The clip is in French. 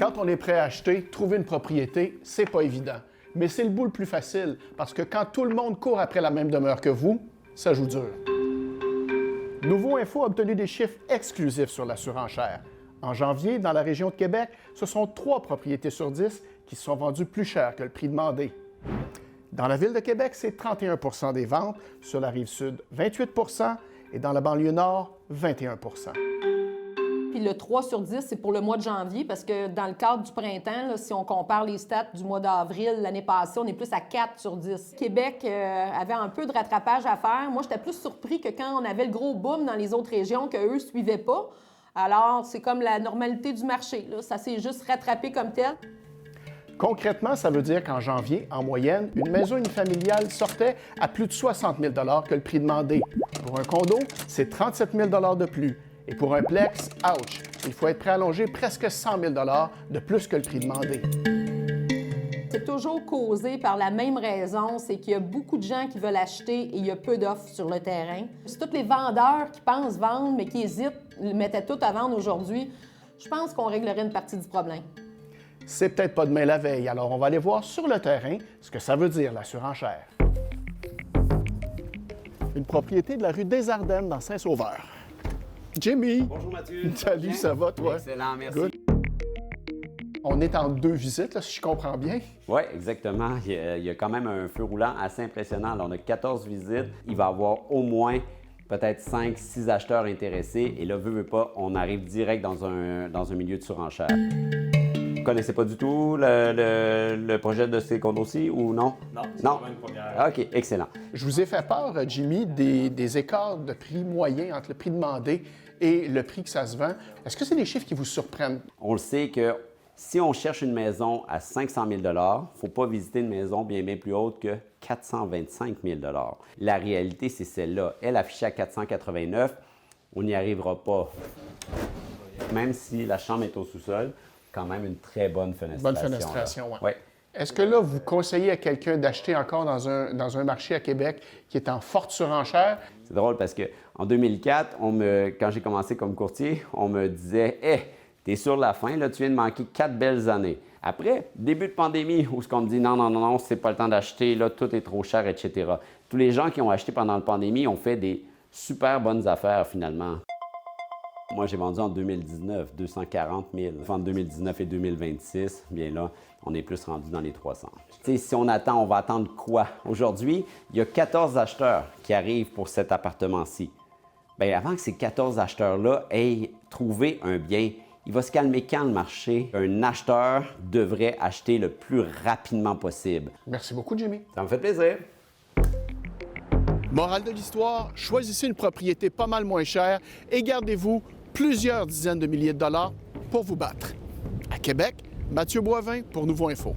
Quand on est prêt à acheter, trouver une propriété, c'est pas évident. Mais c'est le bout le plus facile, parce que quand tout le monde court après la même demeure que vous, ça joue dur. Nouveau Info a obtenu des chiffres exclusifs sur la surenchère. En janvier, dans la région de Québec, ce sont 3 propriétés sur 10 qui se sont vendues plus cher que le prix demandé. Dans la ville de Québec, c'est 31 des ventes, sur la Rive-Sud, 28 et dans la banlieue nord, 21 Puis le 3 sur 10, c'est pour le mois de janvier, parce que dans le cadre du printemps, là, si on compare les stats du mois d'avril l'année passée, on est plus à 4 sur 10. Québec avait un peu de rattrapage à faire. Moi, j'étais plus surpris que quand on avait le gros boom dans les autres régions, qu'eux ne suivaient pas. Alors, c'est comme la normalité du marché, là. Ça s'est juste rattrapé comme tel. Concrètement, ça veut dire qu'en janvier, en moyenne, une maison unifamiliale sortait à plus de 60 000 que le prix demandé. Pour un condo, c'est 37 000 de plus. Et pour un plex, ouch, il faut être prêt à allonger presque 100 000 de plus que le prix demandé. C'est toujours causé par la même raison, c'est qu'il y a beaucoup de gens qui veulent acheter et il y a peu d'offres sur le terrain. C'est tous les vendeurs qui pensent vendre, mais qui hésitent, ils mettaient tout à vendre aujourd'hui. Je pense qu'on réglerait une partie du problème. C'est peut-être pas demain la veille, alors on va aller voir sur le terrain ce que ça veut dire, la surenchère. Une propriété de la rue des Ardennes, dans Saint-Sauveur. Jimmy! Bonjour Mathieu. Salut, Bien? ça va, toi? Excellent, merci. Good. On est en 2 visites, là, si je comprends bien. Oui, exactement. Il y a quand même un feu roulant assez impressionnant. Là, on a 14 visites. Il va y avoir au moins peut-être 5-6 acheteurs intéressés. Et là, veut pas, on arrive direct dans un milieu de surenchère. Vous ne connaissez pas du tout le projet de ces condos-ci ou non? Non, c'est vraiment une première. OK, excellent. Je vous ai fait part, Jimmy, des écarts de prix moyens entre le prix demandé et le prix que ça se vend. Est-ce que c'est des chiffres qui vous surprennent? On le sait que si on cherche une maison à 500 000 il ne faut pas visiter une maison bien plus haute que 425 000 La réalité, c'est celle-là. Elle affichée à 489, on n'y arrivera pas. Même si la chambre est au sous-sol, quand même une très bonne fenestration. Bonne fenestration, oui. Ouais. Est-ce que là, vous conseillez à quelqu'un d'acheter encore dans un marché à Québec qui est en forte surenchère? C'est drôle parce qu'en 2004, quand j'ai commencé comme courtier, on me disait « Hey, t'es sur la fin, là, tu viens de manquer 4 belles années. » Après, début de pandémie, où ce qu'on me dit « Non, c'est pas le temps d'acheter, là, tout est trop cher, etc. » Tous les gens qui ont acheté pendant la pandémie ont fait des super bonnes affaires finalement. Moi, j'ai vendu en 2019 240 000. Entre 2019 et 2026, bien là, on est plus rendu dans les 300. T'sais, si on attend, on va attendre quoi? Aujourd'hui, il y a 14 acheteurs qui arrivent pour cet appartement-ci. Bien, avant que ces 14 acheteurs-là aient trouvé un bien, il va se calmer quand le marché? Un acheteur devrait acheter le plus rapidement possible. Merci beaucoup, Jimmy. Ça me fait plaisir. Morale de l'histoire, choisissez une propriété pas mal moins chère et gardez-vous plusieurs dizaines de milliers de dollars pour vous battre. À Québec, Mathieu Boivin pour Nouveau Info.